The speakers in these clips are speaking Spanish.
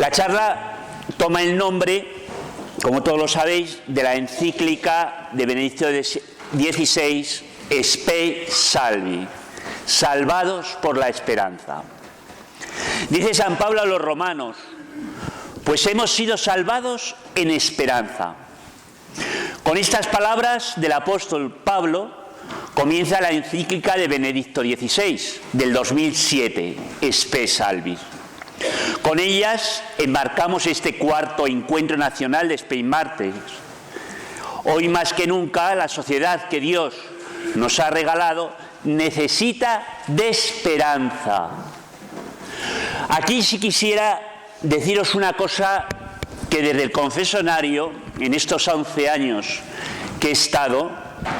La charla toma el nombre, como todos lo sabéis, de la encíclica de Benedicto XVI, Spe Salvi, salvados por la esperanza. Dice San Pablo a los romanos: pues hemos sido salvados en esperanza. Con estas palabras del apóstol Pablo comienza la encíclica de Benedicto XVI del 2007, Spe Salvi. Con ellas embarcamos este cuarto encuentro nacional de Spei Mártires. Hoy más que nunca la sociedad que Dios nos ha regalado necesita de esperanza. Aquí sí quisiera deciros una cosa que desde el confesionario, en estos 11 años que he estado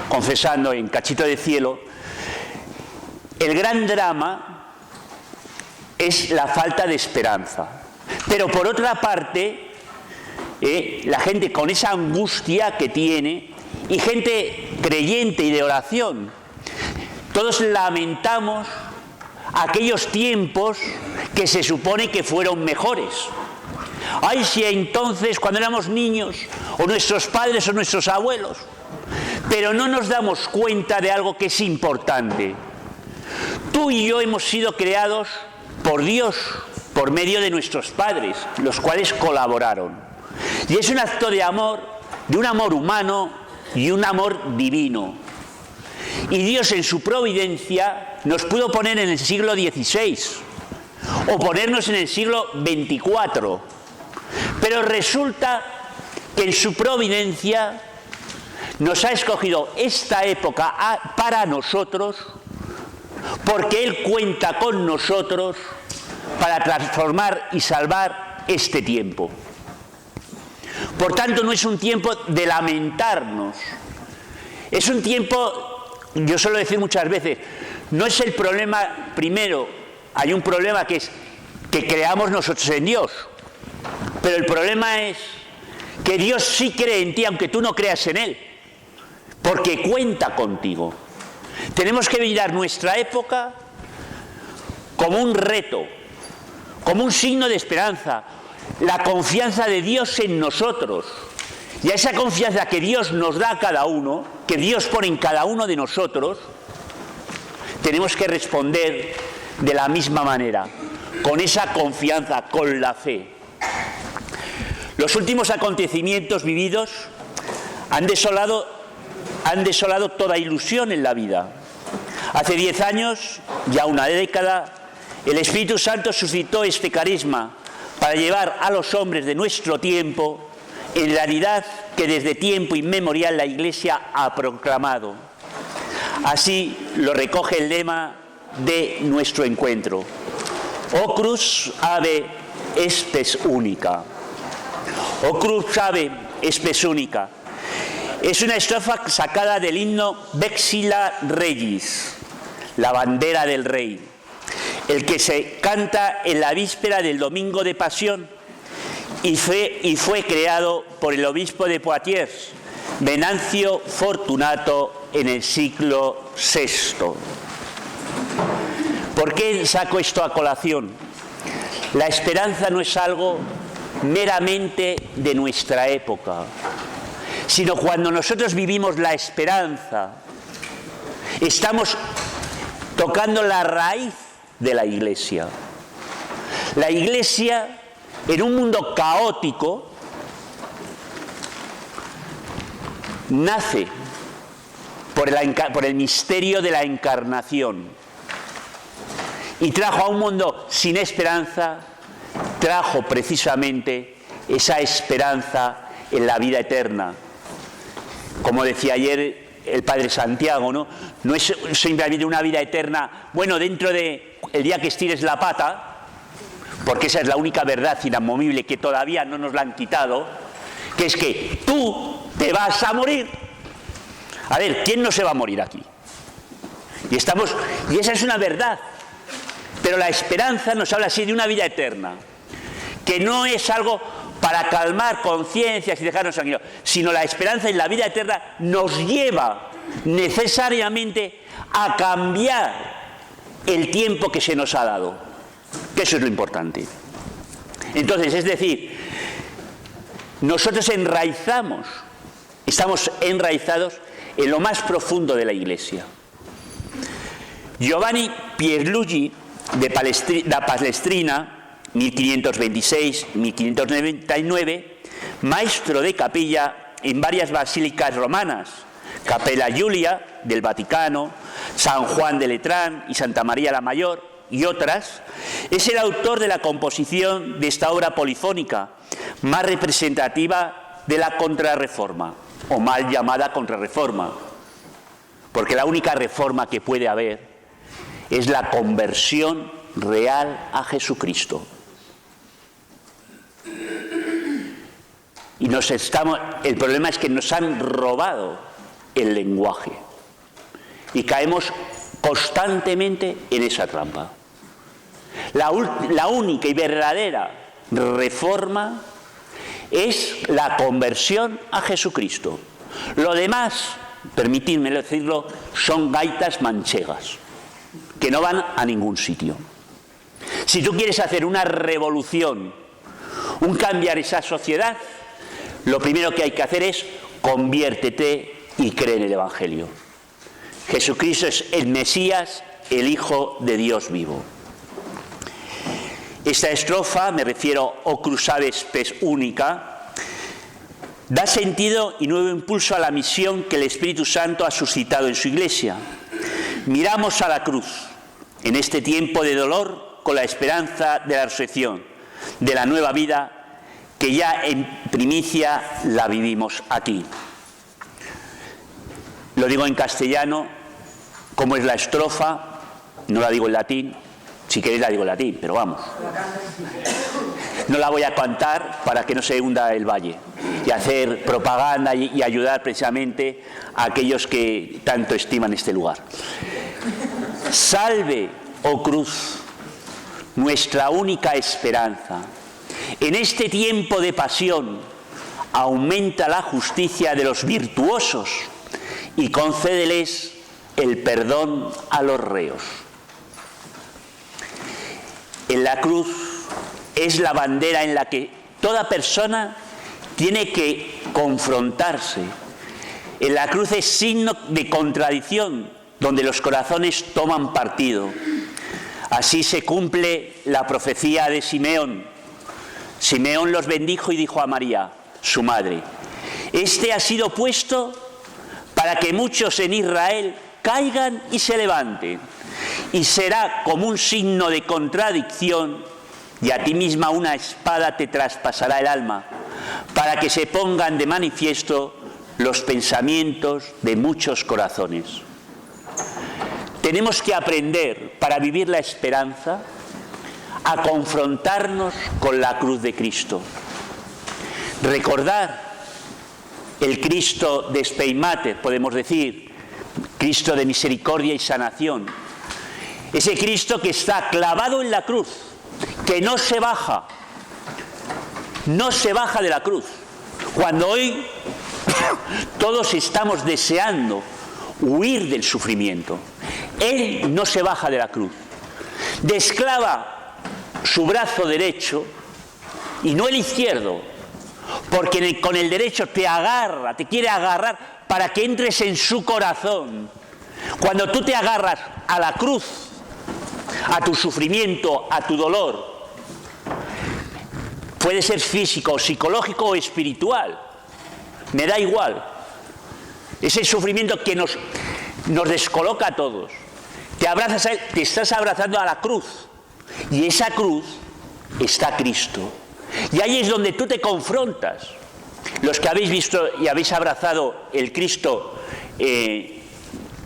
confesando en Cachito de Cielo, el gran drama es la falta de esperanza. Pero por otra parte, la gente con esa angustia que tiene, y gente creyente y de oración, todos lamentamos aquellos tiempos que se supone que fueron mejores. Ay, si entonces, cuando éramos niños, o nuestros padres o nuestros abuelos, pero no nos damos cuenta de algo que es importante. Tú y yo hemos sido creados por Dios, por medio de nuestros padres, los cuales colaboraron. Y es un acto de amor, de un amor humano y un amor divino. Y Dios en su providencia nos pudo poner en el siglo XVI o ponernos en el siglo XXIV. Pero resulta que en su providencia nos ha escogido esta época para nosotros, porque Él cuenta con nosotros para transformar y salvar este tiempo. Por tanto, no es un tiempo de lamentarnos. Es un tiempo, yo suelo decir muchas veces, no es el problema, primero, hay un problema que es que creamos nosotros en Dios. Pero el problema es que Dios sí cree en ti, aunque tú no creas en Él, porque cuenta contigo. Tenemos que mirar nuestra época como un reto, como un signo de esperanza, la confianza de Dios en nosotros. Y a esa confianza que Dios nos da a cada uno, que Dios pone en cada uno de nosotros, tenemos que responder de la misma manera, con esa confianza, con la fe. Los últimos acontecimientos vividos han desolado toda ilusión en la vida. Hace 10 años, ya una década, el Espíritu Santo suscitó este carisma para llevar a los hombres de nuestro tiempo en realidad que desde tiempo inmemorial la Iglesia ha proclamado. Así lo recoge el lema de nuestro encuentro: O cruz ave spes unica. O cruz ave spes unica. Es una estrofa sacada del himno Vexila Regis, la bandera del rey, el que se canta en la víspera del Domingo de Pasión y fue creado por el obispo de Poitiers, Venancio Fortunato, en el siglo VI. ¿Por qué saco esto a colación? La esperanza no es algo meramente de nuestra época, sino cuando nosotros vivimos la esperanza, estamos tocando la raíz de la Iglesia. La Iglesia, en un mundo caótico, nace por el misterio de la encarnación y trajo a un mundo sin esperanza, trajo precisamente esa esperanza en la vida eterna. Como decía ayer el Padre Santiago, no es simplemente una vida eterna, bueno, dentro de el día que estires la pata, porque esa es la única verdad inamovible que todavía no nos la han quitado, que es que tú te vas a morir. A ver, ¿quién no se va a morir aquí? Y esa es una verdad. Pero la esperanza nos habla así de una vida eterna, que no es algo para calmar conciencias y dejarnos tranquilos, sino la esperanza en la vida eterna nos lleva necesariamente a cambiar el tiempo que se nos ha dado, que eso es lo importante. Entonces, es decir, nosotros estamos enraizados en lo más profundo de la Iglesia. Giovanni Pierluigi de Palestrina, 1526-1599, maestro de capilla en varias basílicas romanas, Capella Julia del Vaticano, San Juan de Letrán y Santa María la Mayor y otras, es el autor de la composición de esta obra polifónica más representativa de la Contrarreforma, o mal llamada Contrarreforma, porque la única reforma que puede haber es la conversión real a Jesucristo. Y el problema es que nos han robado el lenguaje y caemos constantemente en esa trampa. La única y verdadera reforma es la conversión a Jesucristo. Lo demás, permitidme decirlo, son gaitas manchegas que no van a ningún sitio. Si tú quieres hacer una revolución, cambiar esa sociedad, lo primero que hay que hacer es conviértete y cree en el Evangelio. Jesucristo es el Mesías, el Hijo de Dios vivo. Esta estrofa, me refiero o cruzade spes única, da sentido y nuevo impulso a la misión que el Espíritu Santo ha suscitado en su Iglesia. Miramos a la cruz en este tiempo de dolor con la esperanza de la resurrección, de la nueva vida que ya en primicia la vivimos aquí. Lo digo en castellano, como es la estrofa, no la digo en latín, si queréis la digo en latín, pero vamos. No la voy a cantar para que no se hunda el valle y hacer propaganda y ayudar precisamente a aquellos que tanto estiman este lugar. Salve, oh cruz, nuestra única esperanza. En este tiempo de pasión, aumenta la justicia de los virtuosos y concédeles el perdón a los reos. En la cruz es la bandera en la que toda persona tiene que confrontarse. En la cruz es signo de contradicción, donde los corazones toman partido. Así se cumple la profecía de Simeón. Simeón los bendijo y dijo a María, su madre: este ha sido puesto para que muchos en Israel caigan y se levanten, y será como un signo de contradicción, y a ti misma una espada te traspasará el alma, para que se pongan de manifiesto los pensamientos de muchos corazones. Tenemos que aprender, para vivir la esperanza, a confrontarnos con la cruz de Cristo. Recordar el Cristo de Spei Mater, podemos decir, Cristo de misericordia y sanación. Ese Cristo que está clavado en la cruz, que no se baja de la cruz. Cuando hoy todos estamos deseando huir del sufrimiento, Él no se baja de la cruz. Desclava su brazo derecho y no el izquierdo, porque con el derecho te quiere agarrar para que entres en su corazón. Cuando tú te agarras a la cruz, a tu sufrimiento, a tu dolor, puede ser físico, psicológico o espiritual, me da igual, ese sufrimiento que nos descoloca a todos, te abrazas a Él, te estás abrazando a la cruz, y esa cruz está Cristo, y ahí es donde tú te confrontas. Los que habéis visto y habéis abrazado el Cristo el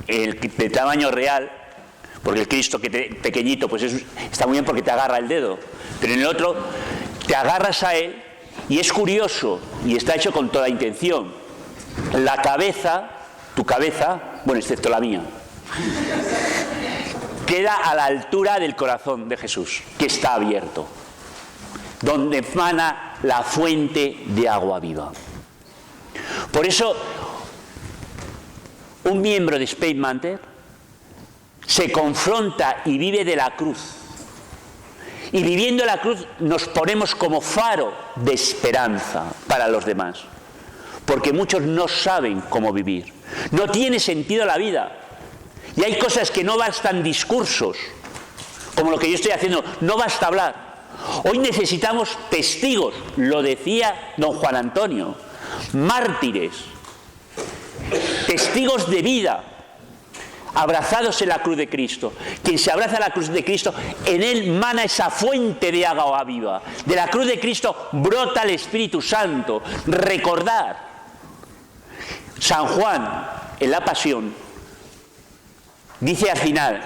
de tamaño real, porque el Cristo pequeñito pues está muy bien porque te agarra el dedo, pero en el otro te agarras a Él y es curioso y está hecho con toda intención. La cabeza, tu cabeza, bueno, excepto la mía, queda a la altura del corazón de Jesús, que está abierto, donde emana la fuente de agua viva. Por eso, un miembro de Spei Mater se confronta y vive de la cruz. Y viviendo la cruz nos ponemos como faro de esperanza para los demás. Porque muchos no saben cómo vivir. No tiene sentido la vida. Y hay cosas que no bastan discursos, como lo que yo estoy haciendo, no basta hablar. Hoy necesitamos testigos, lo decía don Juan Antonio, mártires, testigos de vida, abrazados en la cruz de Cristo. Quien se abraza a la cruz de Cristo, en él mana esa fuente de agua viva. De la cruz de Cristo brota el Espíritu Santo. Recordar, San Juan, en la Pasión, dice al final,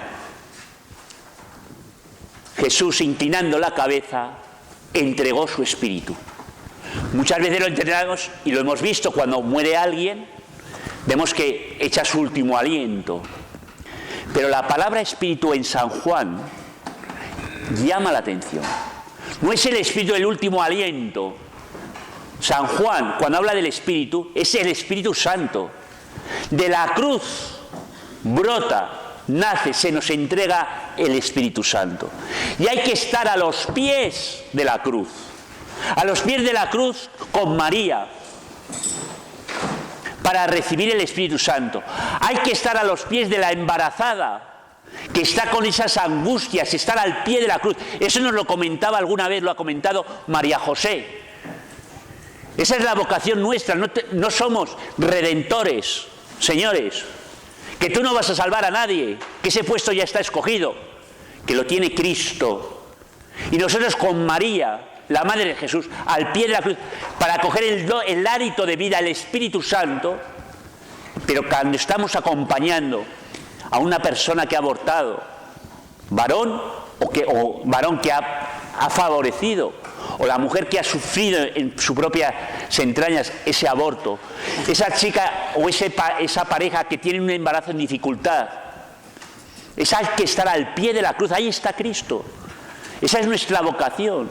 Jesús, inclinando la cabeza, entregó su espíritu. Muchas veces lo entendemos y lo hemos visto cuando muere alguien, vemos que echa su último aliento. Pero la palabra espíritu en San Juan llama la atención. No es el espíritu del último aliento. San Juan, cuando habla del espíritu, es el Espíritu Santo. De la cruz brota, nace, se nos entrega el Espíritu Santo. Y hay que estar a los pies de la cruz. A los pies de la cruz con María, para recibir el Espíritu Santo. Hay que estar a los pies de la embarazada, que está con esas angustias, estar al pie de la cruz. Eso nos lo comentaba alguna vez, lo ha comentado María José. Esa es la vocación nuestra, no somos redentores, señores, que tú no vas a salvar a nadie, que ese puesto ya está escogido, que lo tiene Cristo. Y nosotros con María, la Madre de Jesús, al pie de la cruz, para coger el hálito de vida, el Espíritu Santo, pero cuando estamos acompañando a una persona que ha abortado, varón o varón que ha favorecido, o la mujer que ha sufrido en sus propias entrañas ese aborto, esa chica o esa pareja que tiene un embarazo en dificultad, esa hay que estar al pie de la cruz, ahí está Cristo. Esa es nuestra vocación.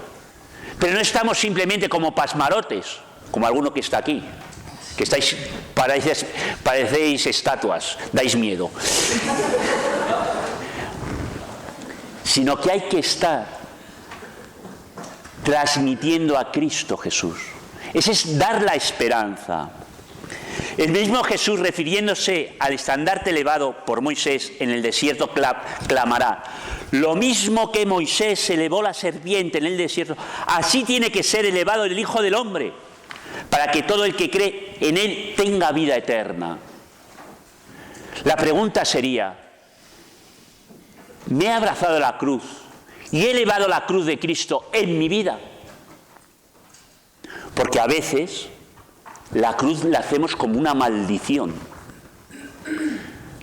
Pero no estamos simplemente como pasmarotes, como alguno que está aquí, que estáis, parecéis estatuas, dais miedo. Sino que hay que estar transmitiendo a Cristo Jesús. Ese es dar la esperanza. El mismo Jesús, refiriéndose al estandarte elevado por Moisés en el desierto, clamará: lo mismo que Moisés elevó la serpiente en el desierto, así tiene que ser elevado el Hijo del Hombre, para que todo el que cree en él tenga vida eterna. La pregunta sería: ¿me he abrazado la cruz y he elevado la cruz de Cristo en mi vida? Porque a veces la cruz la hacemos como una maldición.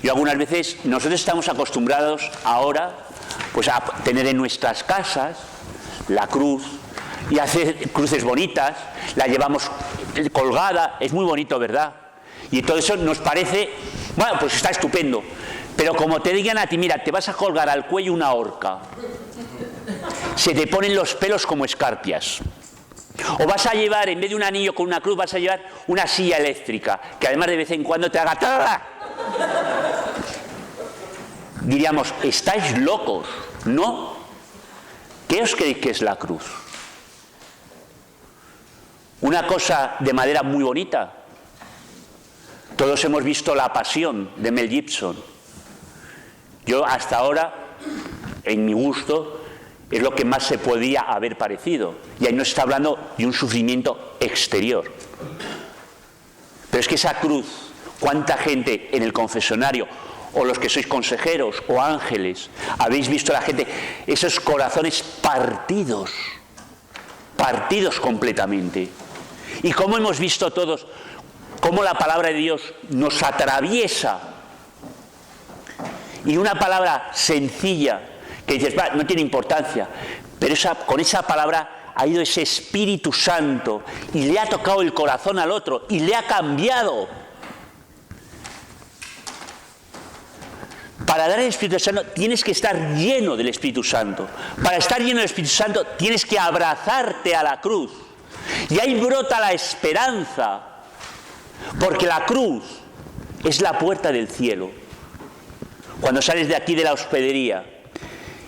Yo algunas veces, nosotros estamos acostumbrados ahora pues a tener en nuestras casas la cruz y hacer cruces bonitas, la llevamos colgada, es muy bonito, ¿verdad? Y todo eso nos parece, bueno, pues está estupendo. Pero como te digan a ti, mira, te vas a colgar al cuello una horca, se te ponen los pelos como escarpias. O vas a llevar, en vez de un anillo con una cruz, vas a llevar una silla eléctrica, que además de vez en cuando te haga ¡tada! Diríamos, ¿estáis locos? ¿No? ¿Qué os creéis que es la cruz? Una cosa de madera muy bonita. Todos hemos visto La Pasión de Mel Gibson. Yo hasta ahora, en mi gusto, es lo que más se podía haber parecido. Y ahí no se está hablando de un sufrimiento exterior. Pero es que esa cruz, ¿cuánta gente en el confesionario, o los que sois consejeros o ángeles, habéis visto a la gente, esos corazones partidos completamente? Y cómo hemos visto todos, cómo la palabra de Dios nos atraviesa. Y una palabra sencilla, que dices, va, no tiene importancia, pero con esa palabra ha ido ese Espíritu Santo y le ha tocado el corazón al otro y le ha cambiado. Para dar el Espíritu Santo tienes que estar lleno del Espíritu Santo. Para estar lleno del Espíritu Santo tienes que abrazarte a la cruz. Y ahí brota la esperanza, porque la cruz es la puerta del cielo. Cuando sales de aquí de la hospedería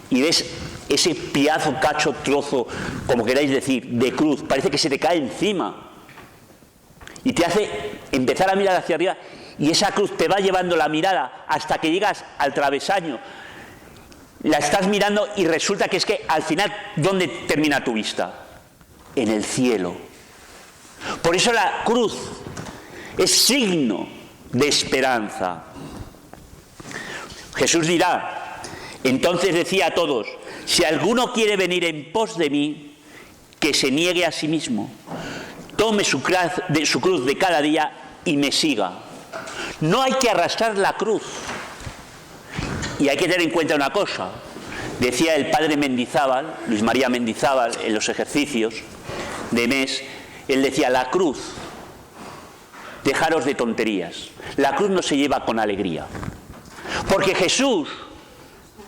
y ves ese pedazo, cacho, trozo, como queráis decir, de cruz, parece que se te cae encima y te hace empezar a mirar hacia arriba, y esa cruz te va llevando la mirada hasta que llegas al travesaño, la estás mirando y resulta que es que al final, ¿dónde termina tu vista? En el cielo. Por eso la cruz es signo de esperanza. Jesús dirá, entonces decía a todos, si alguno quiere venir en pos de mí, que se niegue a sí mismo, tome su cruz de cada día y me siga. No hay que arrastrar la cruz. Y hay que tener en cuenta una cosa. Decía el padre Mendizábal, Luis María Mendizábal, en los ejercicios de mes, él decía, la cruz, dejaros de tonterías, la cruz no se lleva con alegría. Porque Jesús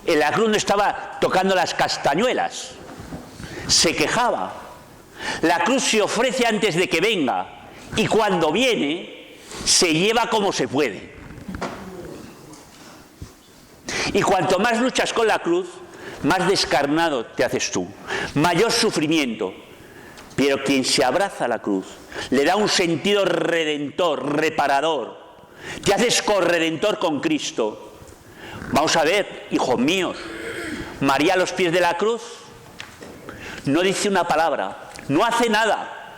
en la cruz no estaba tocando las castañuelas, se quejaba. La cruz se ofrece antes de que venga, y cuando viene se lleva como se puede. Y cuanto más luchas con la cruz, más descarnado te haces tú, mayor sufrimiento. Pero quien se abraza a la cruz le da un sentido redentor, reparador. Te haces corredentor con Cristo. Vamos a ver, hijos míos, María a los pies de la cruz no dice una palabra, no hace nada,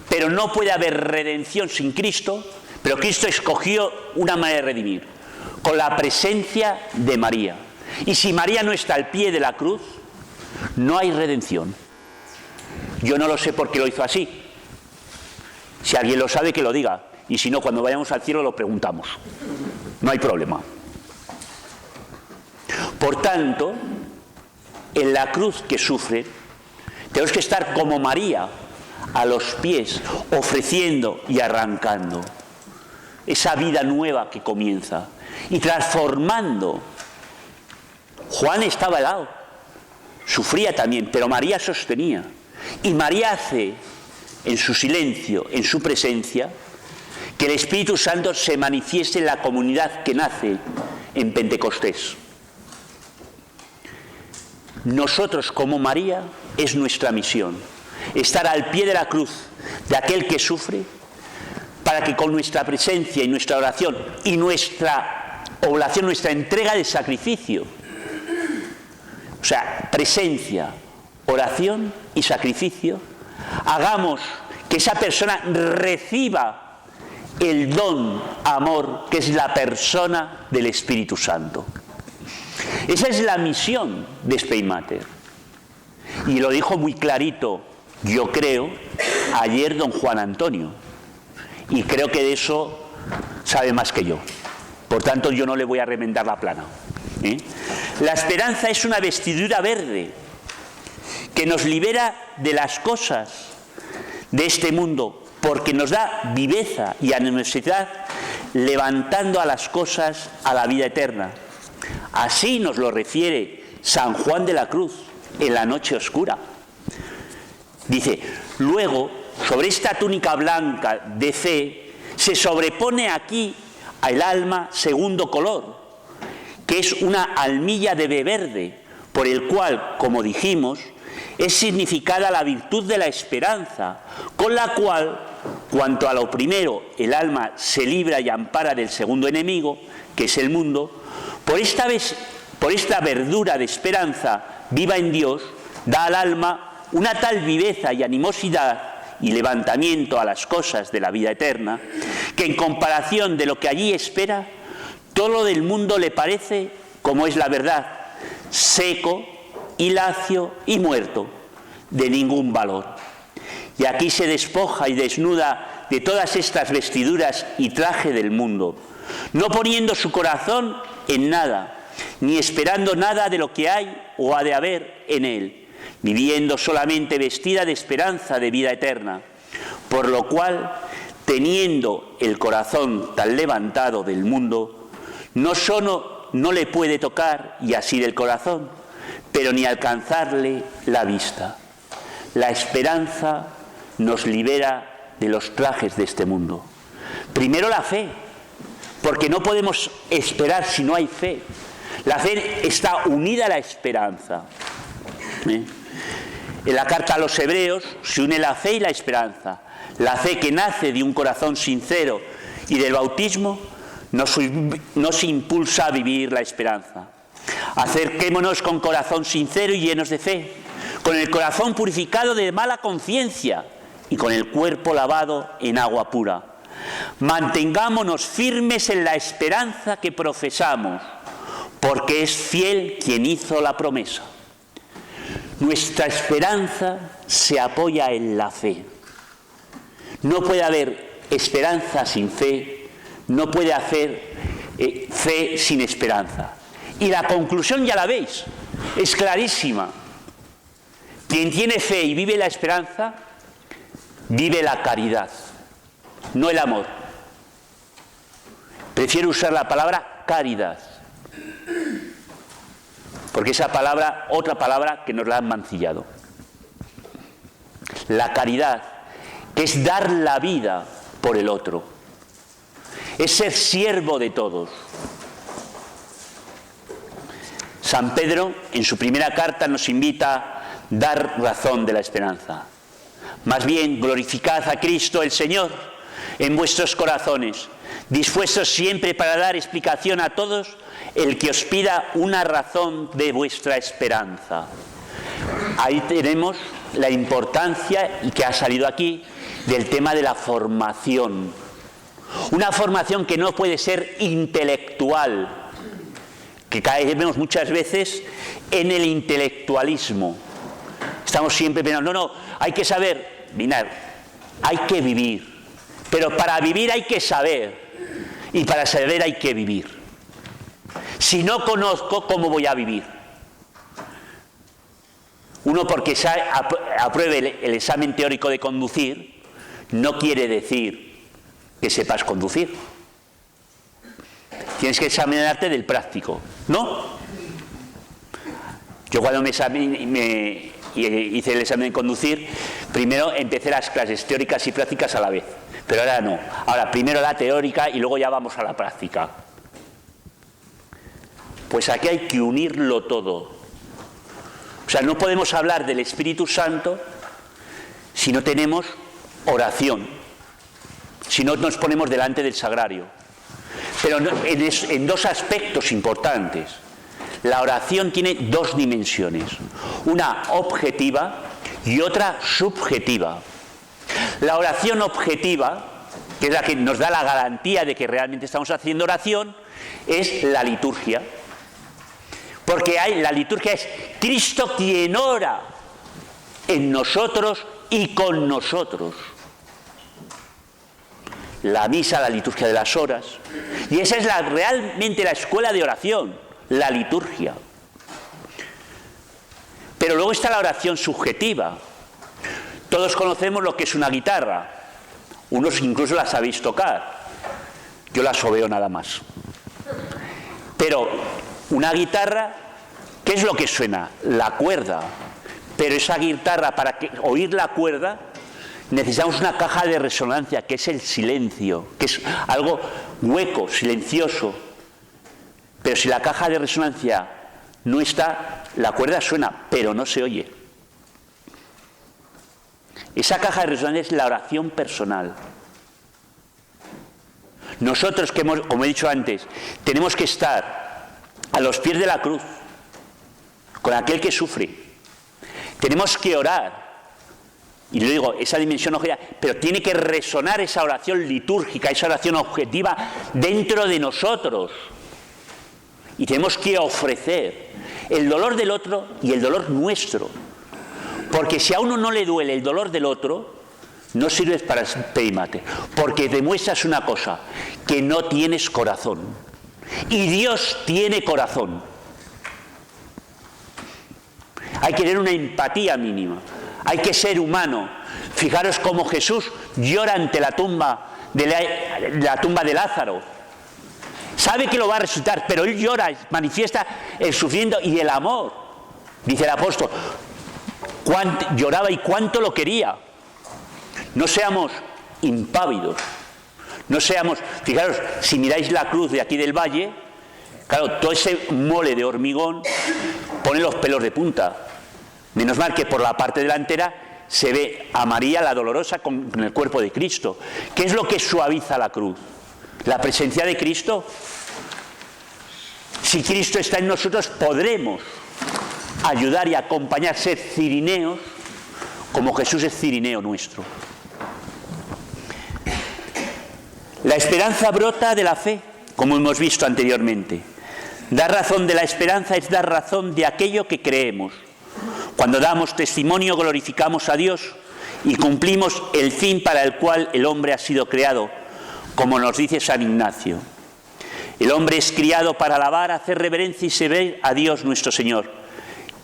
pero no puede haber redención sin Cristo. Pero Cristo escogió una manera de redimir, con la presencia de María. Y si María no está al pie de la cruz, no hay redención. Yo no lo sé por qué lo hizo así. Si alguien lo sabe, que lo diga. Y si no, cuando vayamos al cielo lo preguntamos. No hay problema. Por tanto, en la cruz que sufre, tenemos que estar como María, a los pies, ofreciendo y arrancando esa vida nueva que comienza y transformando. Juan estaba al lado, sufría también, pero María sostenía. Y María hace, en su silencio, en su presencia, que el Espíritu Santo se manifieste en la comunidad que nace en Pentecostés. Nosotros, como María, es nuestra misión, estar al pie de la cruz de aquel que sufre, para que con nuestra presencia y nuestra oración y nuestra oblación, nuestra entrega de sacrificio, o sea, presencia, oración y sacrificio, hagamos que esa persona reciba el don, amor, que es la persona del Espíritu Santo. Esa es la misión de Speimater. Y lo dijo muy clarito, yo creo, ayer don Juan Antonio. Y creo que de eso sabe más que yo. Por tanto, yo no le voy a remendar la plana. La esperanza es una vestidura verde que nos libera de las cosas de este mundo, porque nos da viveza y animosidad, levantando a las cosas a la vida eterna. Así nos lo refiere San Juan de la Cruz en la noche oscura. Dice, luego, sobre esta túnica blanca de fe, se sobrepone aquí al alma segundo color, que es una almilla de verde, por el cual, como dijimos, es significada la virtud de la esperanza, con la cual, cuanto a lo primero, el alma se libra y ampara del segundo enemigo, que es el mundo, por esta verdura de esperanza viva en Dios, da al alma una tal viveza y animosidad y levantamiento a las cosas de la vida eterna, que en comparación de lo que allí espera, todo lo del mundo le parece, como es la verdad, seco y lacio y muerto, de ningún valor. Y aquí se despoja y desnuda de todas estas vestiduras y traje del mundo, no poniendo su corazón en nada, ni esperando nada de lo que hay o ha de haber en él, viviendo solamente vestida de esperanza de vida eterna, por lo cual, teniendo el corazón tan levantado del mundo, no solo no le puede tocar y asir el corazón, pero ni alcanzarle la vista. La esperanza nos libera de los trajes de este mundo. Primero la fe, porque no podemos esperar si no hay fe. La fe está unida a la esperanza. En la carta a los Hebreos se une la fe y la esperanza. La fe que nace de un corazón sincero y del bautismo nos impulsa a vivir la esperanza. Acerquémonos con corazón sincero y llenos de fe, con el corazón purificado de mala conciencia y con el cuerpo lavado en agua pura. Mantengámonos firmes en la esperanza que profesamos, porque es fiel quien hizo la promesa. Nuestra esperanza se apoya en la fe. No puede haber esperanza sin fe, no puede haber fe sin esperanza. Y la conclusión ya la veis, es clarísima. Quien tiene fe y vive la esperanza, vive la caridad, no el amor. Prefiero usar la palabra caridad, porque esa palabra, otra palabra que nos la han mancillado. La caridad, que es dar la vida por el otro, es ser siervo de todos. San Pedro, en su primera carta, nos invita a dar razón de la esperanza. Más bien, glorificad a Cristo el Señor en vuestros corazones, dispuestos siempre para dar explicación a todos el que os pida una razón de vuestra esperanza. Ahí tenemos la importancia, y que ha salido aquí, del tema de la formación. Una formación que no puede ser intelectual, que caemos muchas veces en el intelectualismo. Estamos siempre pensando, no, hay que saber, mirad, hay que vivir. Pero para vivir hay que saber, y para saber hay que vivir. Si no conozco, ¿cómo voy a vivir? Uno, porque apruebe el examen teórico de conducir, no quiere decir que sepas conducir. Tienes que examinarte del práctico, ¿no? Yo cuando hice el examen de conducir, primero empecé las clases teóricas y prácticas a la vez, pero ahora no. Ahora primero la teórica y luego ya vamos a la práctica. Pues aquí hay que unirlo todo. O sea, no podemos hablar del Espíritu Santo si no tenemos oración, si no nos ponemos delante del sagrario. Pero en dos aspectos importantes. La oración tiene dos dimensiones, una objetiva y otra subjetiva. La oración objetiva, que es la que nos da la garantía de que realmente estamos haciendo oración, es la liturgia. Porque la liturgia es Cristo quien ora en nosotros y con nosotros. La misa, la liturgia de las horas. Y esa es realmente la escuela de oración, la liturgia. Pero luego está la oración subjetiva. Todos conocemos lo que es una guitarra. Unos incluso la sabéis tocar. Yo la sobeo nada más. Pero una guitarra, ¿qué es lo que suena? La cuerda. Pero esa guitarra, para oír la cuerda, necesitamos una caja de resonancia, que es el silencio, que es algo hueco, silencioso. Pero si la caja de resonancia no está, la cuerda suena, pero no se oye. Esa caja de resonancia es la oración personal. Nosotros, como he dicho antes, tenemos que estar a los pies de la cruz, con aquel que sufre. Tenemos que orar. Y le digo, esa dimensión objetiva, pero tiene que resonar esa oración litúrgica, esa oración objetiva dentro de nosotros. Y tenemos que ofrecer el dolor del otro y el dolor nuestro. Porque si a uno no le duele el dolor del otro, no sirves para pedir mate. Porque demuestras una cosa, que no tienes corazón. Y Dios tiene corazón. Hay que tener una empatía mínima. Hay que ser humano. Fijaros cómo Jesús llora ante la tumba de Lázaro. Sabe que lo va a resucitar, pero él llora, manifiesta el sufrimiento y el amor. Dice el apóstol, lloraba y cuánto lo quería. No seamos impávidos. No seamos, fijaros, si miráis la cruz de aquí del valle, claro, todo ese mole de hormigón pone los pelos de punta. Menos mal que por la parte delantera se ve a María la Dolorosa con el cuerpo de Cristo. ¿Qué es lo que suaviza la cruz? ¿La presencia de Cristo? Si Cristo está en nosotros, podremos ayudar y acompañar, ser cirineos, como Jesús es cirineo nuestro. La esperanza brota de la fe, como hemos visto anteriormente. Dar razón de la esperanza es dar razón de aquello que creemos. Cuando damos testimonio, glorificamos a Dios y cumplimos el fin para el cual el hombre ha sido creado, como nos dice San Ignacio. El hombre es criado para alabar, hacer reverencia y servir a Dios nuestro Señor,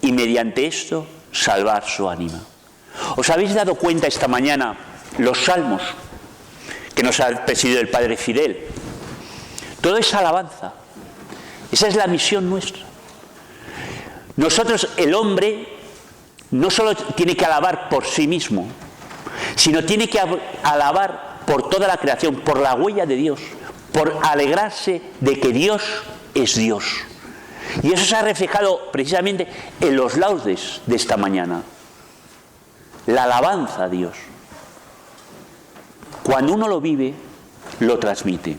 y mediante esto salvar su ánima. ¿Os habéis dado cuenta esta mañana los salmos que nos ha presidido el Padre Fidel? Todo es alabanza. Esa es la misión nuestra. Nosotros, el hombre, no solo tiene que alabar por sí mismo, sino tiene que alabar por toda la creación, por la huella de Dios, por alegrarse de que Dios es Dios. Y eso se ha reflejado precisamente en los laudes de esta mañana. La alabanza a Dios. Cuando uno lo vive, lo transmite.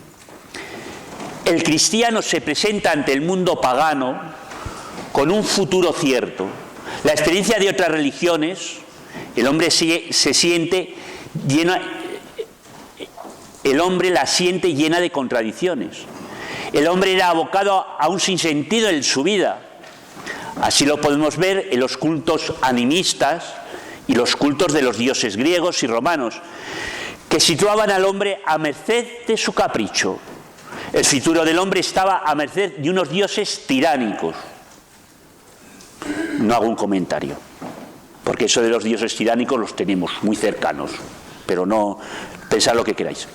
El cristiano se presenta ante el mundo pagano con un futuro cierto. La experiencia de otras religiones, el hombre se siente lleno. El hombre la siente llena de contradicciones. El hombre era abocado a un sinsentido en su vida. Así lo podemos ver en los cultos animistas y los cultos de los dioses griegos y romanos, que situaban al hombre a merced de su capricho. El futuro del hombre estaba a merced de unos dioses tiránicos. No hago un comentario, porque eso de los dioses tiránicos los tenemos muy cercanos, pero no pensad lo que queráis.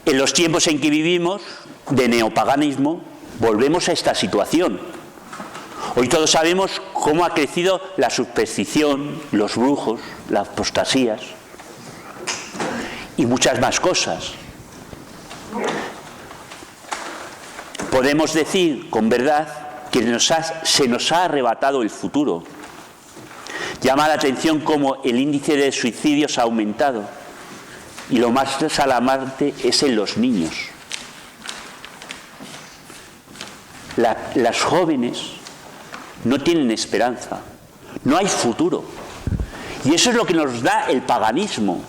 En los tiempos en que vivimos, de neopaganismo, volvemos a esta situación. Hoy todos sabemos cómo ha crecido la superstición, los brujos, las apostasías y muchas más cosas. Podemos decir con verdad que se nos ha arrebatado el futuro. Llama la atención cómo el índice de suicidios ha aumentado. Y lo más alarmante es en los niños. Las jóvenes no tienen esperanza, no hay futuro. Y eso es lo que nos da el paganismo.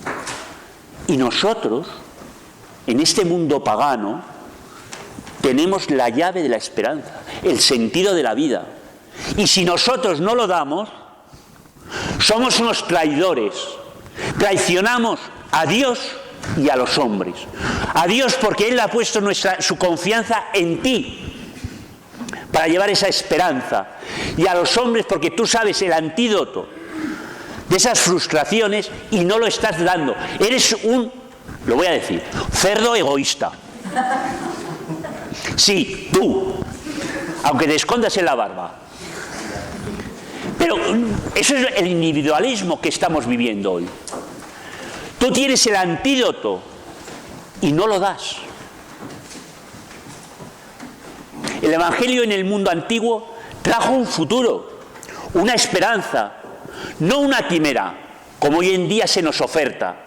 Y nosotros, en este mundo pagano, tenemos la llave de la esperanza, el sentido de la vida. Y si nosotros no lo damos, somos unos traidores. Traicionamos a Dios y a los hombres. A Dios porque Él ha puesto su confianza en ti para llevar esa esperanza. Y a los hombres porque tú sabes el antídoto de esas frustraciones y no lo estás dando. Eres lo voy a decir, cerdo egoísta. Sí, tú, aunque te escondas en la barba. Pero eso es el individualismo que estamos viviendo hoy. Tú tienes el antídoto y no lo das. El Evangelio en el mundo antiguo trajo un futuro, una esperanza, no una quimera, como hoy en día se nos oferta.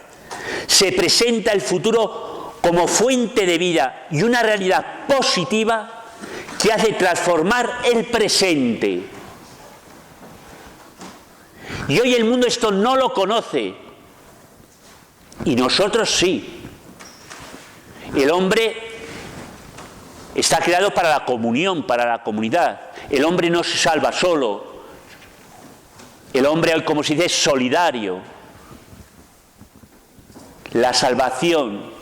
Se presenta el futuro como fuente de vida y una realidad positiva que hace transformar el presente. Y hoy el mundo esto no lo conoce. Y nosotros sí. El hombre está creado para la comunión, para la comunidad. El hombre no se salva solo. El hombre, como se dice, es solidario. La salvación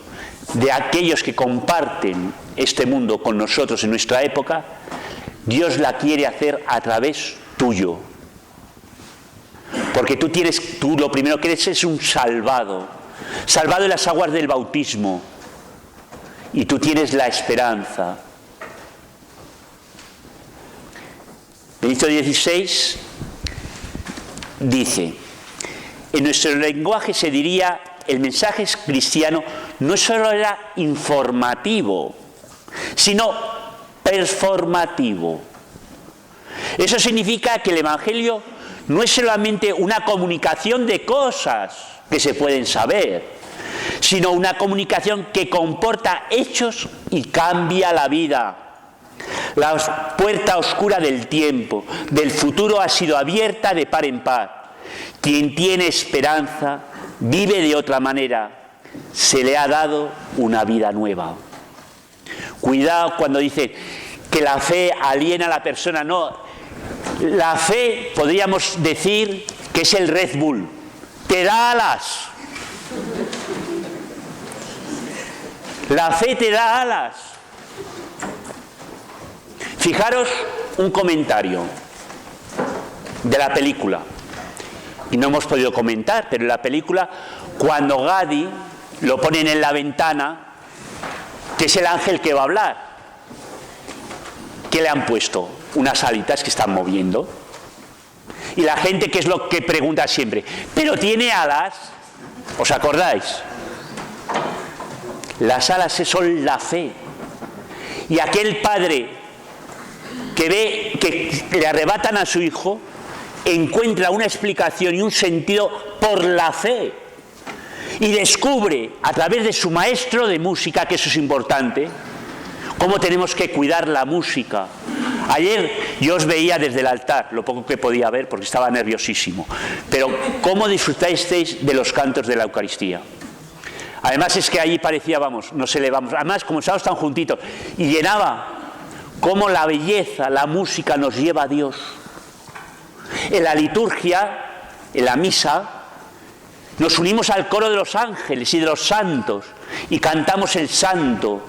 de aquellos que comparten este mundo con nosotros en nuestra época, Dios la quiere hacer a través tuyo. Porque tú lo primero que eres es un salvado. Salvado en las aguas del bautismo. Y tú tienes la esperanza. Benedicto XVI dice, en nuestro lenguaje se diría, el mensaje cristiano no solo era informativo, sino performativo. Eso significa que el Evangelio no es solamente una comunicación de cosas que se pueden saber, sino una comunicación que comporta hechos y cambia la vida. La puerta oscura del tiempo, del futuro, ha sido abierta de par en par. Quien tiene esperanza vive de otra manera. Se le ha dado una vida nueva. Cuidado cuando dicen que la fe aliena a la persona. No, la fe podríamos decir que es el Red Bull. Te da alas. La fe te da alas. Fijaros un comentario de la película. Y no hemos podido comentar, pero en la película, cuando Gadi lo ponen en la ventana, que es el ángel que va a hablar, ¿qué le han puesto? Unas alitas que están moviendo. Y la gente, ¿qué es lo que pregunta siempre? ¿Pero tiene alas? ¿Os acordáis? Las alas son la fe. Y aquel padre que ve que le arrebatan a su hijo, encuentra una explicación y un sentido por la fe. Y descubre, a través de su maestro de música, que eso es importante, cómo tenemos que cuidar la música. Ayer yo os veía desde el altar, lo poco que podía ver porque estaba nerviosísimo, pero cómo disfrutasteis de los cantos de la Eucaristía. Además es que allí parecía, vamos, nos elevamos, además como estábamos tan juntitos, y llenaba cómo la belleza, la música nos lleva a Dios. En la liturgia, en la misa, nos unimos al coro de los ángeles y de los santos y cantamos el santo.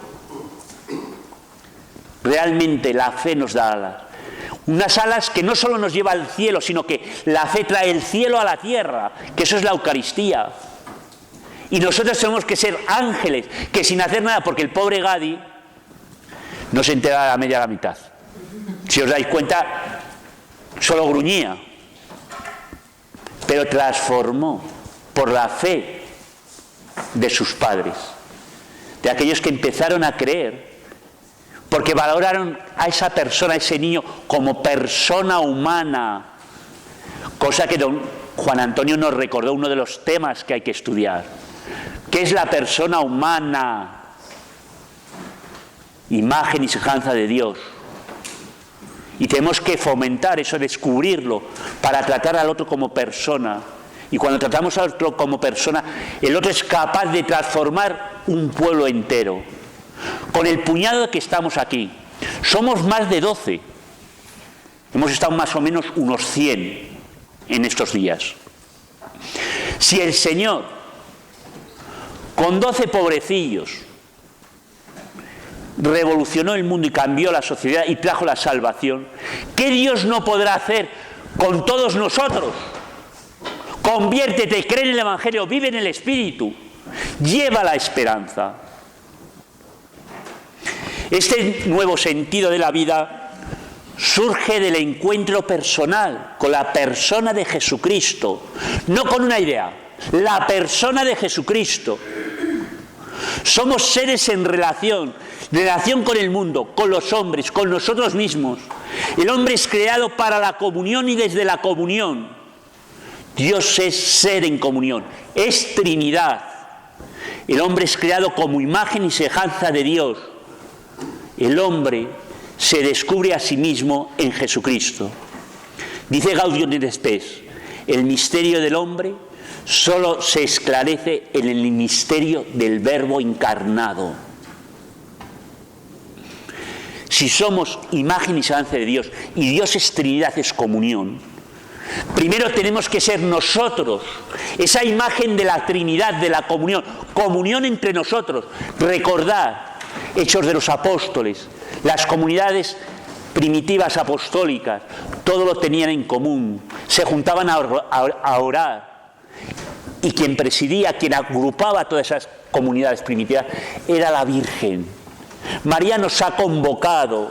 Realmente la fe nos da alas. Unas alas que no solo nos lleva al cielo, sino que la fe trae el cielo a la tierra, que eso es la Eucaristía. Y nosotros tenemos que ser ángeles, que sin hacer nada, porque el pobre Gadi no se entera a la media a la mitad. Si os dais cuenta, solo gruñía, pero transformó por la fe de sus padres, de aquellos que empezaron a creer, porque valoraron a esa persona, a ese niño, como persona humana, cosa que don Juan Antonio nos recordó, uno de los temas que hay que estudiar. ¿Qué es la persona humana? Imagen y semejanza de Dios. Y tenemos que fomentar eso, descubrirlo, para tratar al otro como persona. Y cuando tratamos al otro como persona, el otro es capaz de transformar un pueblo entero. Con el puñado que estamos aquí, somos más de 12. Hemos estado más o menos unos 100 en estos días. Si el Señor, con 12 pobrecillos, revolucionó el mundo y cambió la sociedad y trajo la salvación, ¿qué Dios no podrá hacer con todos nosotros? Conviértete, cree en el Evangelio, vive en el Espíritu, lleva la esperanza. Este nuevo sentido de la vida surge del encuentro personal con la persona de Jesucristo, no con una idea, la persona de Jesucristo. Somos seres en relación con el mundo, con los hombres, con nosotros mismos. El hombre es creado para la comunión y desde la comunión. Dios es ser en comunión, es Trinidad. El hombre es creado como imagen y semejanza de Dios. El hombre se descubre a sí mismo en Jesucristo. Dice Gaudium et Spes, el misterio del hombre solo se esclarece en el misterio del Verbo encarnado. Si somos imagen y semejanza de Dios, y Dios es Trinidad, es comunión, primero tenemos que ser nosotros, esa imagen de la Trinidad, de la comunión, comunión entre nosotros. Recordad Hechos de los Apóstoles, las comunidades primitivas apostólicas, todo lo tenían en común, se juntaban a orar, y quien presidía, quien agrupaba todas esas comunidades primitivas, era la Virgen. María nos ha convocado,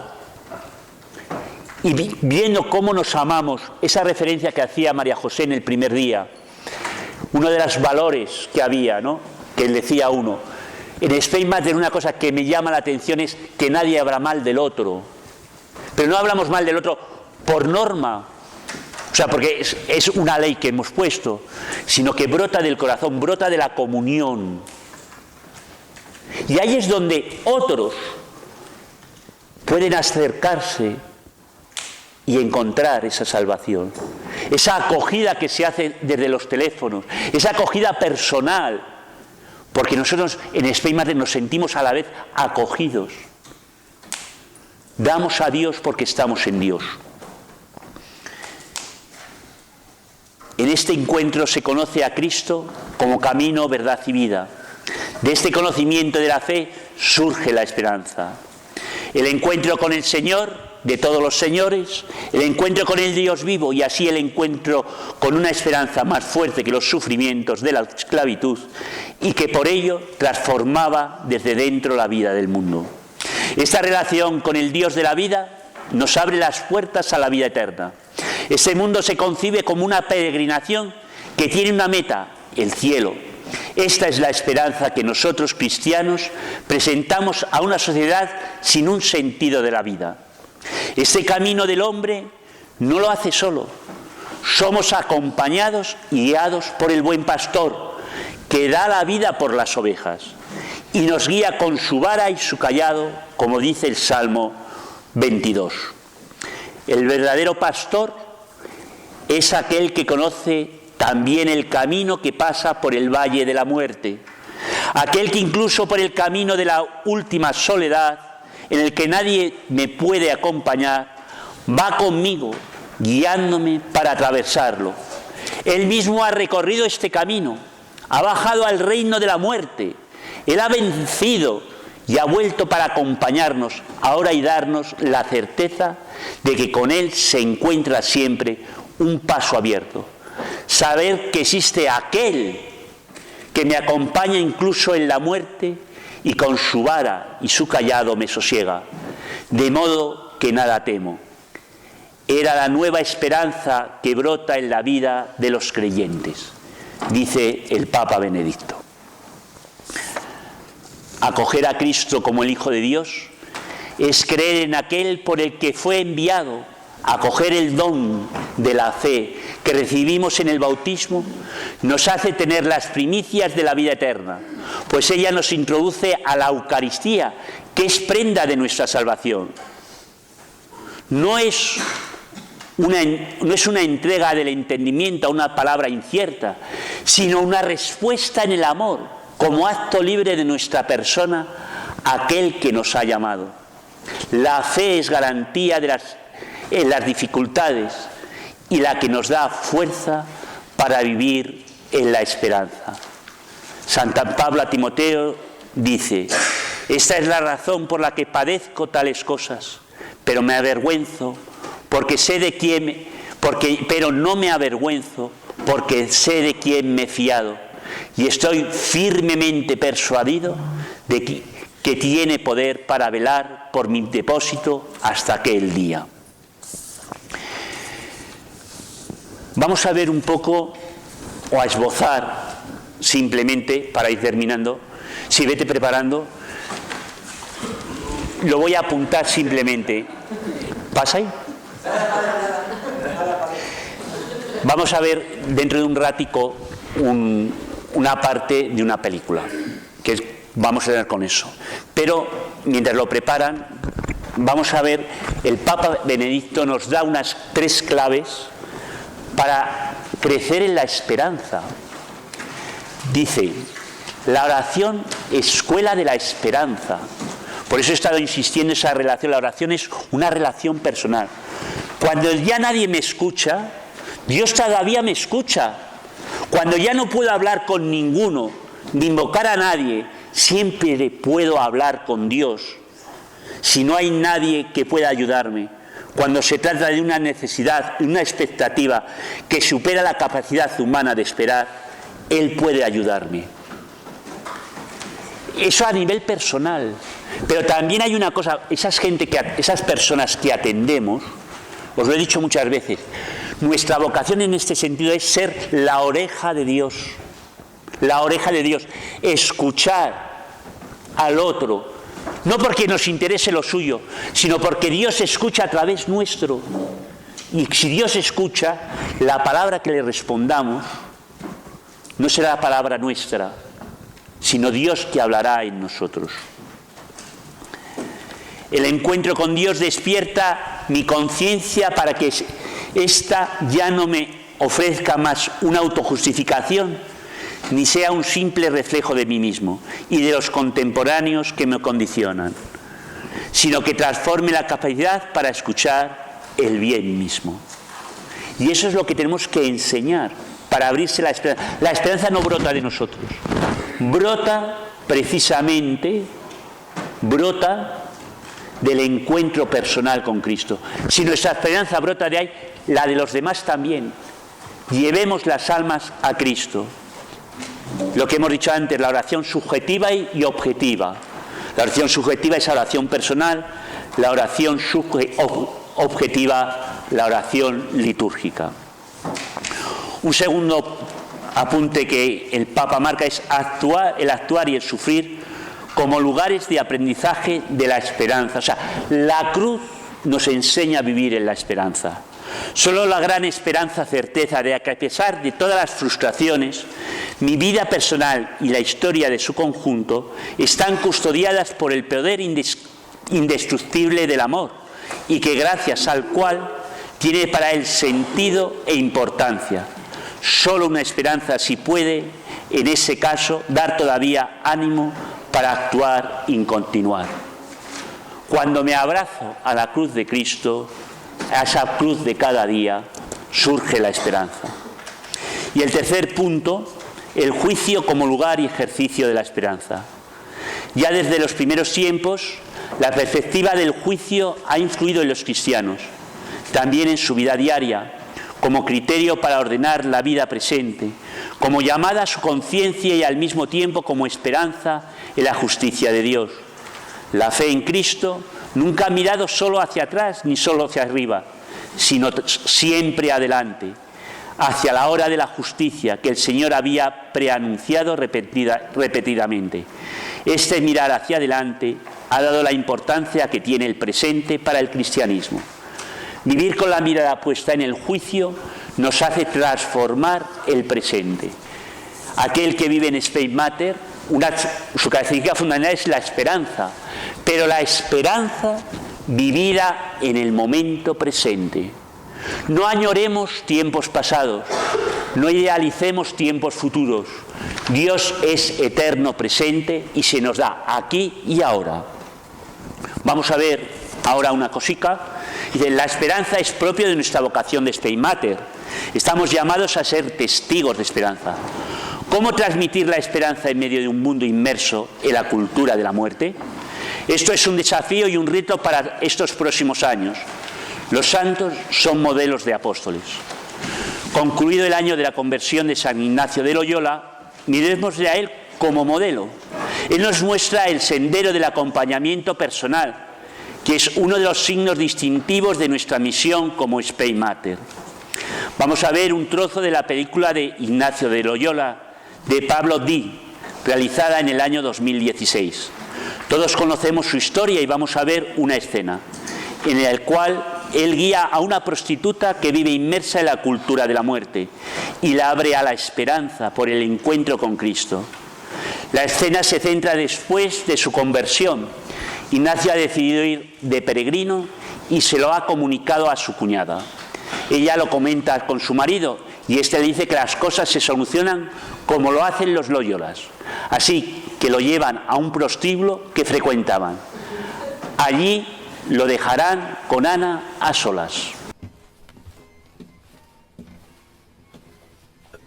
y viendo cómo nos amamos, esa referencia que hacía María José en el primer día, uno de los valores que había, ¿no?, que decía uno, en Spain Matter una cosa que me llama la atención es que nadie habla mal del otro, pero no hablamos mal del otro por norma, O sea, porque es una ley que hemos puesto, sino que brota del corazón, brota de la comunión. Y ahí es donde otros pueden acercarse y encontrar esa salvación, esa acogida que se hace desde los teléfonos, esa acogida personal, porque nosotros en Spain Matter nos sentimos a la vez acogidos. Damos a Dios porque estamos en Dios. En este encuentro se conoce a Cristo como camino, verdad y vida. De este conocimiento de la fe surge la esperanza. El encuentro con el Señor, de todos los señores, el encuentro con el Dios vivo y así el encuentro con una esperanza más fuerte que los sufrimientos de la esclavitud y que por ello transformaba desde dentro la vida del mundo. Esta relación con el Dios de la vida nos abre las puertas a la vida eterna. Ese mundo se concibe como una peregrinación que tiene una meta, el cielo. Esta es la esperanza que nosotros cristianos presentamos a una sociedad sin un sentido de la vida. Este camino del hombre no lo hace solo. Somos acompañados y guiados por el buen pastor, que da la vida por las ovejas y nos guía con su vara y su cayado, como dice el Salmo 22. El verdadero pastor es aquel que conoce también el camino que pasa por el valle de la muerte, aquel que incluso por el camino de la última soledad, en el que nadie me puede acompañar, va conmigo, guiándome para atravesarlo. Él mismo ha recorrido este camino, ha bajado al reino de la muerte, Él ha vencido y ha vuelto para acompañarnos ahora y darnos la certeza de que con Él se encuentra siempre un paso abierto. Saber que existe aquel que me acompaña incluso en la muerte y con su vara y su cayado me sosiega, de modo que nada temo. Era la nueva esperanza que brota en la vida de los creyentes, dice el Papa Benedicto. Acoger a Cristo como el Hijo de Dios es creer en aquel por el que fue enviado. Acoger el don de la fe que recibimos en el bautismo nos hace tener las primicias de la vida eterna, pues ella nos introduce a la Eucaristía, que es prenda de nuestra salvación. No es una entrega del entendimiento a una palabra incierta, sino una respuesta en el amor, como acto libre de nuestra persona a aquel que nos ha llamado. La fe es garantía en las dificultades y la que nos da fuerza para vivir en la esperanza. San Pablo a Timoteo dice: esta es la razón por la que padezco tales cosas, pero me avergüenzo pero no me avergüenzo porque sé de quién me he fiado y estoy firmemente persuadido de que tiene poder para velar por mi depósito hasta aquel día. Vamos a ver un poco, o a esbozar simplemente, para ir terminando. Si vete preparando, lo voy a apuntar simplemente. ¿Pasa ahí? Vamos a ver dentro de un ratico una parte de una película, vamos a ver con eso. Pero mientras lo preparan, vamos a ver, el Papa Benedicto nos da unas 3 claves para crecer en la esperanza. Dice: la oración, escuela de la esperanza. Por eso he estado insistiendo en esa relación. La oración es una relación personal. Cuando ya nadie me escucha, Dios todavía me escucha. Cuando ya no puedo hablar con ninguno, ni invocar a nadie, siempre puedo hablar con Dios. Si no hay nadie que pueda ayudarme, cuando se trata de una necesidad, una expectativa que supera la capacidad humana de esperar, Él puede ayudarme. Eso a nivel personal. Pero también hay una cosa, esas personas que atendemos, os lo he dicho muchas veces, nuestra vocación en este sentido es ser la oreja de Dios. La oreja de Dios. Escuchar al otro. No porque nos interese lo suyo, sino porque Dios escucha a través nuestro Y si Dios escucha, la palabra que le respondamos no será la palabra nuestra, sino Dios que hablará en nosotros. El encuentro con Dios despierta mi conciencia para que ésta ya no me ofrezca más una autojustificación, ni sea un simple reflejo de mí mismo y de los contemporáneos que me condicionan, sino que transforme la capacidad para escuchar el bien mismo. Y eso es lo que tenemos que enseñar para abrirse la esperanza. La esperanza no brota de nosotros, brota precisamente, del encuentro personal con Cristo. Si nuestra esperanza brota de ahí, la de los demás también. Llevemos las almas a Cristo. Lo que hemos dicho antes, la oración subjetiva y objetiva. La oración subjetiva es la oración personal, la oración objetiva, la oración litúrgica. Un segundo apunte que el Papa marca es el actuar y el sufrir como lugares de aprendizaje de la esperanza. O sea, la cruz nos enseña a vivir en la esperanza. Solo la gran esperanza, certeza de que a pesar de todas las frustraciones, mi vida personal y la historia de su conjunto están custodiadas por el poder indestructible del amor y que gracias al cual tiene para él sentido e importancia. Solo una esperanza si puede, en ese caso, dar todavía ánimo para actuar y continuar. Cuando me abrazo a la cruz de Cristo, a esa cruz de cada día, surge la esperanza. Y el tercer punto, el juicio como lugar y ejercicio de la esperanza. Ya desde los primeros tiempos, la perspectiva del juicio ha influido en los cristianos, también en su vida diaria, como criterio para ordenar la vida presente, como llamada a su conciencia y al mismo tiempo como esperanza en la justicia de Dios. La fe en Cristo nunca ha mirado solo hacia atrás ni solo hacia arriba, sino siempre adelante, hacia la hora de la justicia que el Señor había preanunciado repetidamente. Este mirar hacia adelante ha dado la importancia que tiene el presente para el cristianismo. Vivir con la mirada puesta en el juicio nos hace transformar el presente. Aquel que vive en Spei Mater, su característica fundamental es la esperanza, pero la esperanza vivida en el momento presente. No añoremos tiempos pasados, no idealicemos tiempos futuros. Dios es eterno presente y se nos da aquí y ahora. Vamos a ver ahora una cosica. Dice, la esperanza es propio de nuestra vocación de Spei Mater. Estamos llamados a ser testigos de esperanza. ¿Cómo transmitir la esperanza en medio de un mundo inmerso en la cultura de la muerte? Esto es un desafío y un reto para estos próximos años. Los santos son modelos de apóstoles. Concluido el año de la conversión de San Ignacio de Loyola, miremosle a él como modelo. Él nos muestra el sendero del acompañamiento personal, que es uno de los signos distintivos de nuestra misión como Spei Mater. Vamos a ver un trozo de la película de Ignacio de Loyola, de Pablo Di, realizada en el año 2016. Todos conocemos su historia y vamos a ver una escena en la cual él guía a una prostituta que vive inmersa en la cultura de la muerte y la abre a la esperanza por el encuentro con Cristo. La escena se centra después de su conversión. Ignacio ha decidido ir de peregrino y se lo ha comunicado a su cuñada. Ella lo comenta con su marido y este le dice que las cosas se solucionan como lo hacen los Loyolas. Así que lo llevan a un prostíbulo que frecuentaban. Allí lo dejarán con Ana a solas.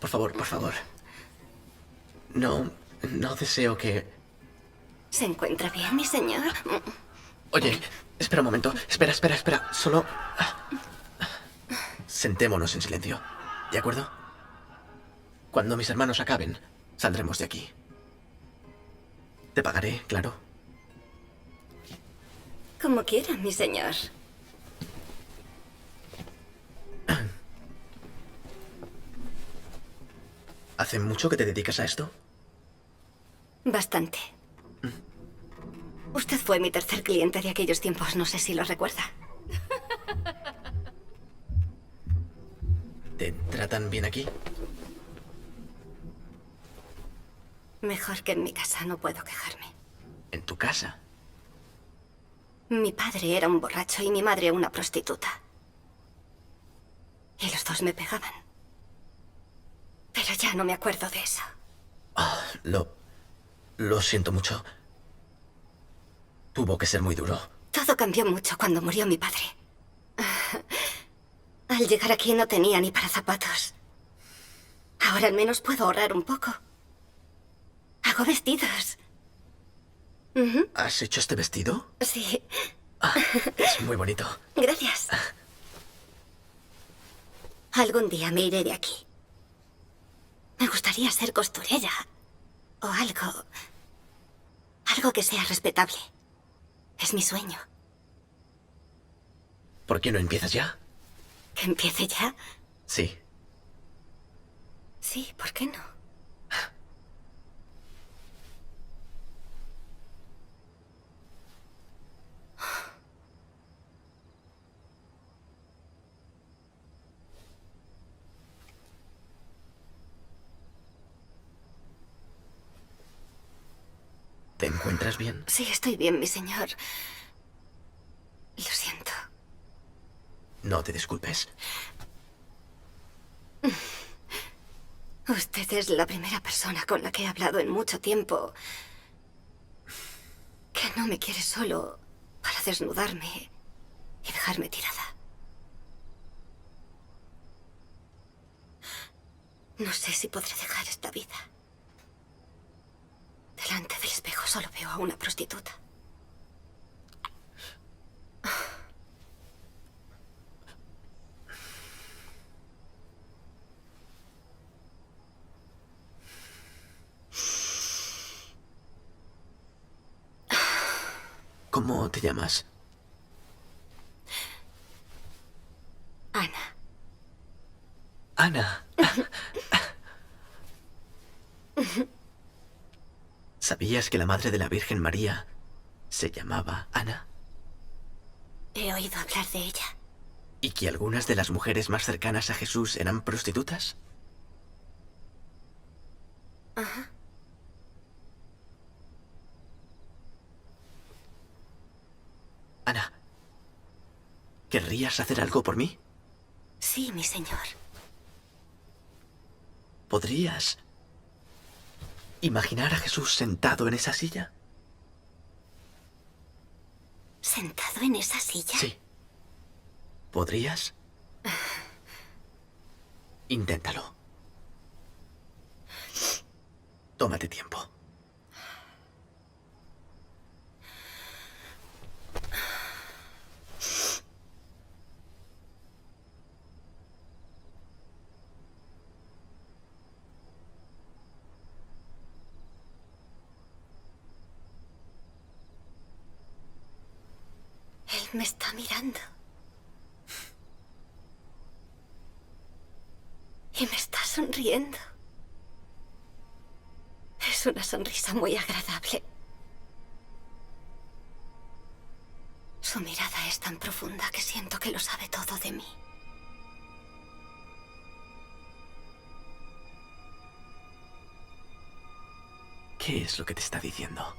Por favor. No deseo que... ¿Se encuentra bien, mi señor? Oye, espera un momento. Espera. Solo... Sentémonos en silencio, ¿de acuerdo? Cuando mis hermanos acaben, saldremos de aquí. Te pagaré, claro. Como quiera, mi señor. ¿Hace mucho que te dedicas a esto? Bastante. Usted fue mi tercer cliente de aquellos tiempos, no sé si lo recuerda. ¿Te tratan bien aquí? Mejor que en mi casa, no puedo quejarme. ¿En tu casa? Mi padre era un borracho y mi madre una prostituta. Y los dos me pegaban. Pero ya no me acuerdo de eso. Ah, lo siento mucho. Tuvo que ser muy duro. Todo cambió mucho cuando murió mi padre. Al llegar aquí no tenía ni para zapatos. Ahora al menos puedo ahorrar un poco. Hago vestidos. Ujú. ¿Has hecho este vestido? Sí. Ah, es muy bonito. Gracias. Algún día me iré de aquí. Me gustaría ser costurera. O algo... Algo que sea respetable. Es mi sueño. ¿Por qué no empiezas ya? ¿Que empiece ya? Sí. Sí, ¿por qué no? ¿Te encuentras bien? Sí, estoy bien, mi señor. Lo siento. No te disculpes. Usted es la primera persona con la que he hablado en mucho tiempo que no me quiere solo para desnudarme y dejarme tirada. No sé si podré dejar esta vida. Delante del espejo solo veo a una prostituta. ¿Cómo te llamas? Ana. Ana. ¿Sabías que la madre de la Virgen María se llamaba Ana? He oído hablar de ella. ¿Y que algunas de las mujeres más cercanas a Jesús eran prostitutas? Ajá. Ana, ¿querrías hacer algo por mí? Sí, mi señor. ¿Podrías imaginar a Jesús sentado en esa silla? ¿Sentado en esa silla? Sí. ¿Podrías? Inténtalo. Tómate tiempo. Él me está mirando. Y me está sonriendo. Es una sonrisa muy agradable. Su mirada es tan profunda que siento que lo sabe todo de mí. ¿Qué es lo que te está diciendo?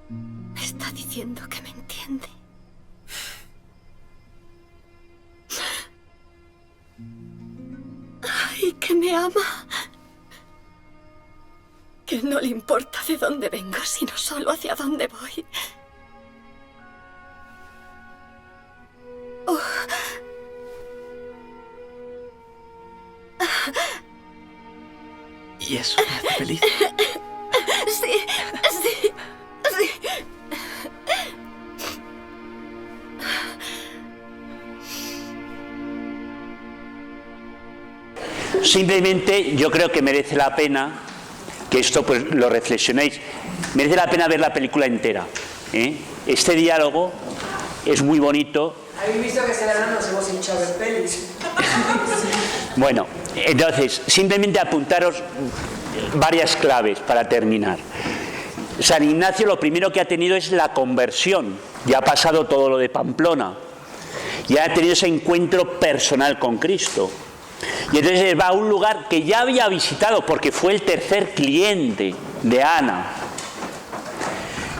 Me está diciendo que me entiende. Ay, que me ama. Que no le importa de dónde vengo, sino solo hacia dónde voy. ¿Y eso te hace feliz? Sí, sí, sí. Simplemente yo creo que merece la pena que esto pues lo reflexionéis. Merece la pena ver la película entera, ¿eh? Este diálogo es muy bonito. ¿Habéis visto que este verano nos hemos hinchado de pelis? Bueno, entonces, simplemente apuntaros varias claves para terminar. San Ignacio lo primero que ha tenido es la conversión. Ya ha pasado todo lo de Pamplona. Ya ha tenido ese encuentro personal con Cristo. Y entonces va a un lugar que ya había visitado porque fue el tercer cliente de Ana.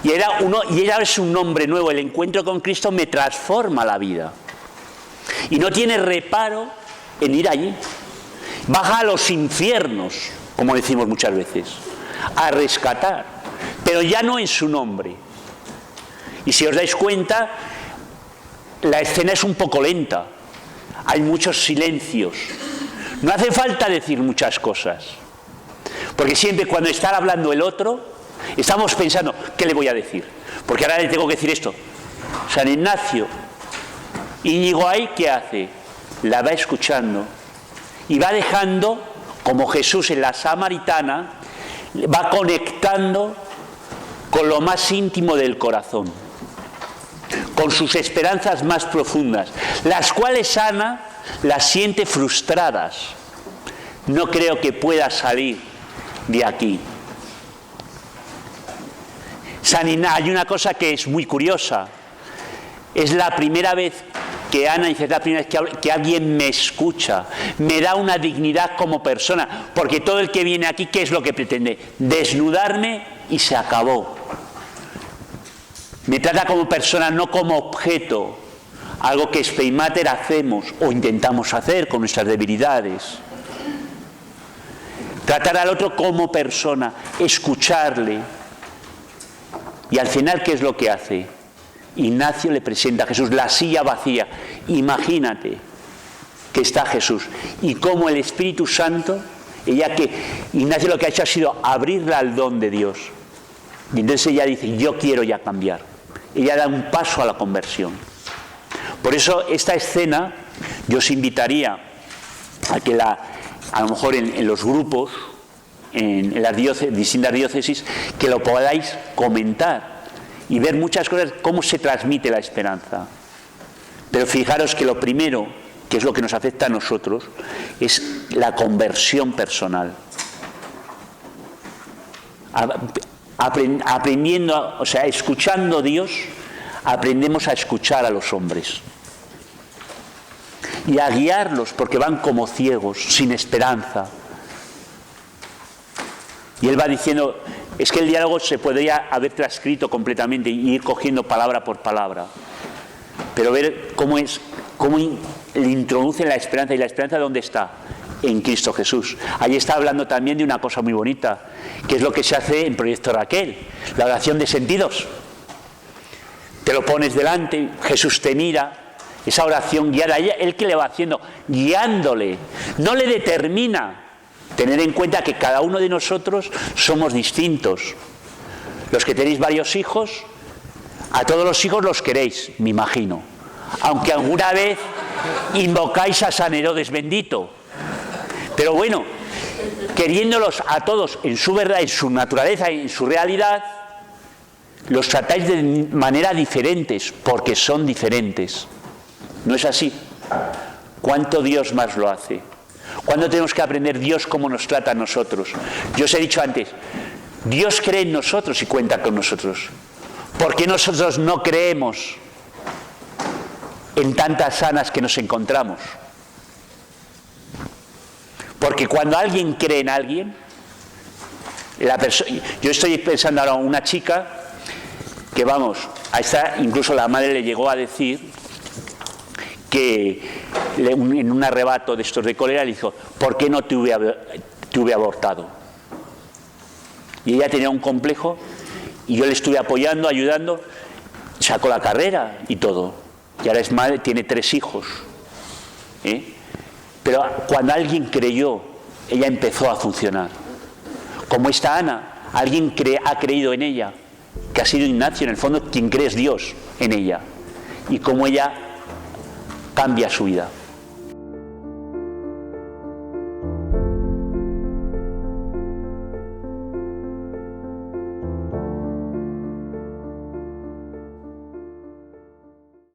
Y ella es un hombre nuevo. El encuentro con Cristo me transforma la vida. Y no tiene reparo en ir allí. Baja a los infiernos, como decimos muchas veces, a rescatar. Pero ya no en su nombre. Y si os dais cuenta, la escena es un poco lenta. Hay muchos silencios. No hace falta decir muchas cosas. Porque siempre cuando está hablando el otro, estamos pensando, ¿qué le voy a decir? Porque ahora le tengo que decir esto. San Ignacio, Íñigo ahí, ¿qué hace? La va escuchando. Y va dejando, como Jesús en la Samaritana, va conectando con lo más íntimo del corazón, con sus esperanzas más profundas, las cuales Ana las siente frustradas. No creo que pueda salir de aquí. Hay una cosa que es muy curiosa. Es la primera vez que Ana dice, es la primera vez que alguien me escucha, me da una dignidad como persona, porque todo el que viene aquí, ¿qué es lo que pretende? Desnudarme y se acabó. Me trata como persona, no como objeto, algo que Spey Mater hacemos o intentamos hacer con nuestras debilidades. Tratar al otro como persona, escucharle. Y al final, ¿qué es lo que hace? Ignacio le presenta a Jesús la silla vacía. Imagínate que está Jesús. Y cómo el Espíritu Santo, Ignacio lo que ha hecho ha sido abrirle al don de Dios. Y entonces ella dice, yo quiero ya cambiar. Ella da un paso a la conversión. Por eso esta escena yo os invitaría a que a lo mejor en los grupos, en las distintas diócesis, que lo podáis comentar y ver muchas cosas, cómo se transmite la esperanza. Pero fijaros que lo primero, que es lo que nos afecta a nosotros, es la conversión personal. Aprendiendo, escuchando a Dios, aprendemos a escuchar a los hombres y a guiarlos, porque van como ciegos, sin esperanza. Y él va diciendo, es que el diálogo se podría haber transcrito completamente y ir cogiendo palabra por palabra, pero ver cómo le introduce la esperanza. ¿Y la esperanza dónde está? En Cristo Jesús. Ahí está hablando también de una cosa muy bonita, que es lo que se hace en Proyecto Raquel, la oración de sentidos. Te lo pones delante, Jesús te mira, esa oración guiada, él que le va haciendo, guiándole, no le determina. Tener en cuenta que cada uno de nosotros somos distintos. Los que tenéis varios hijos, a todos los hijos los queréis, me imagino. Aunque alguna vez invocáis a San Herodes bendito. Pero bueno, queriéndolos a todos en su verdad, en su naturaleza, en su realidad, los tratáis de manera diferentes, porque son diferentes. ¿No es así? ¿Cuánto Dios más lo hace? ¿Cuándo tenemos que aprender Dios cómo nos trata a nosotros? Yo os he dicho antes, Dios cree en nosotros y cuenta con nosotros. ¿Por qué nosotros no creemos en tantas Anas que nos encontramos? Porque cuando alguien cree en alguien, yo estoy pensando ahora en una chica que, vamos, a esta incluso la madre le llegó a decir que en un arrebato de estos de cólera le dijo, ¿por qué no te hubiera abortado? Y ella tenía un complejo y yo le estuve apoyando, ayudando, sacó la carrera y todo. Y ahora es madre, tiene 3 hijos. Pero cuando alguien creyó, ella empezó a funcionar. Como esta Ana, alguien ha creído en ella, que ha sido Ignacio, en el fondo quien cree es Dios en ella. Y como ella cambia su vida.